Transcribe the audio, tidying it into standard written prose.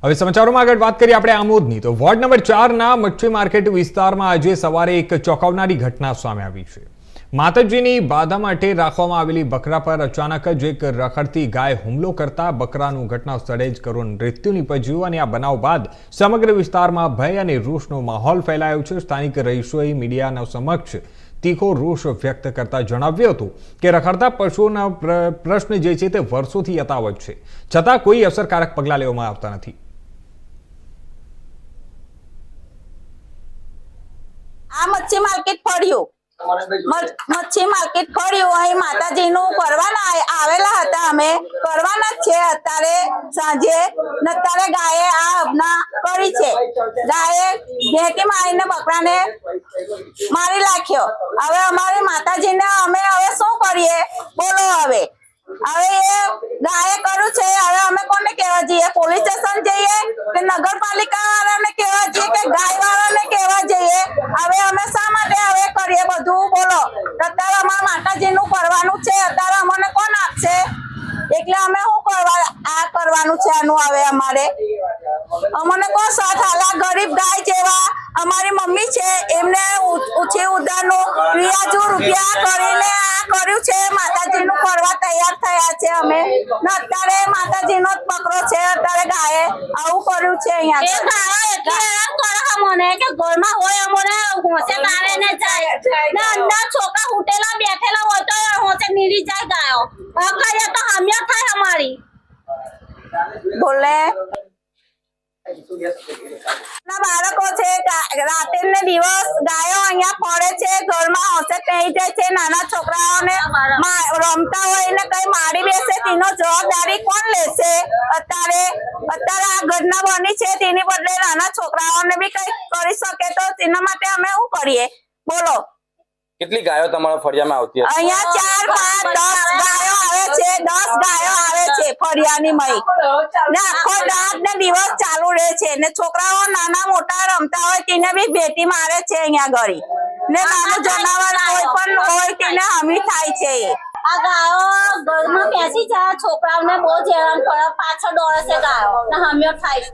હવે સમાચારોમાં આગળ વાત કરીએ આપણે આમોદની તો વોર્ડ નંબર 4 ના મચ્છી માર્કેટ વિસ્તારમાં આજે સવારે એક ચોંકાવનારી ઘટના સામે આવી છે। માતાજીની બાધા માટે રાખવામાં આવેલી બકરા પર અચાનક જ એક રખડતી ગાય હુમલો કરતા બકરાનું ઘટના સ્થળે જ કરુણ મૃત્યુ નીપજ્યું અને આ બનાવ બાદ સમગ્ર વિસ્તારમાં ભય અને રોષનો માહોલ ફેલાયો છે। સ્થાનિક રહીશોએ મીડિયાના સમક્ષ तीखो रोष व्यक्त करता जणाव्युं हतुं के रखड़ता पशुओना प्रश्न जे छे ते वर्षोथी यथावत छे, छतां कोई असरकारक पगलां लेवामां आवता नथी। आ मच्छी मार्केट फर्યું मच्छी मार्केट फर्યું અહીં માતાજીનું કરવાના આવેલા હતા અમે કરવાના છે અત્યારે સાંજે નત્યારે ગાયે આ અબના કરી છે। ગાયે ઘેટી મારીને બકરાને મારી નાખ્યો। હવે અમારી માતાજીને અમે હવે શું કરીએ બોલો। હવે એ ગાયે કર્યું છે, હવે અમે કોને કહેવા જઈએ? પોલીસ સ્ટેશન જઈએ કે નગરપાલિકા વાળાને કહેવા જઈએ કે ગાય વાળાને કહેવા જઈએ? હવે અમે શા માટે હવે કરીએ બધું બોલો। અત્યારે અમારા માતાજીનું કરવાનું છે, અત્યારે અમને કોણ આપશે? એટલે અમે શું કરવા આ કરવાનું છે? આનું હવે અમારે અમને કોણ સાથ આલા? ગરીબ ગાય જેવા અમારી મમ્મી છે, એમને ઉછી ઉધારનું વ્યાજુ રૂપિયા કરીને આ કર્યું છે। માતાજીનું કરવા તૈયાર થયા છે અમે ને અત્યારે માતાજીનો જ બકરો છે, અત્યારે ગાયે આવું કર્યું છે। અહીંયા એટલે મને કે ઘરમાં હોય અમને હોશે તારે ને જાય ને અંદર છોકરા ઉઠેલા બેઠેલા હોય તો હોશે નીરી જાય ગાયો અખાયા તો હમ્યા થાય અમારી બોલે ના બાળકો છે। રાતે ને દિવસ ગાયો અહીંયા ફરે છે, ઘરમાં હોશે થઈ જાય છે। નાના છોકરાઓને રમતા હોય ને કઈ મારી બેસે તેનો જવાબદારી કોણ લેશે? અત્યારે આ ઘટના બની છે, તેની બદલે નાના છોકરાઓને બી કઈ કરી શકે તો તેના માટે અમે શું કરીએ બોલો। કેટલી ગાયો તમારા ફળિયામાં આવતી હશે? અહીંયા 4, 5, 10 ગાયો આવે છે, 10 ગાયો આવે છે ફળિયાની મય ને આખો રાત ને દિવસ ચાલુ રહે છે ને છોકરાઓ નાના મોટા રમતા હોય તેને બી ભેટી મારે છે અહીંયા ગળી ને નાનું જનાવર કોઈ પણ હોય તેને હમી થાય છે। આ ગાયો ઘરમાં બેસી જાય, છોકરાઓને બહુ જ હેરાન કરે, પાછળ દોડે છે ગાયો ને હમ્યો થાય।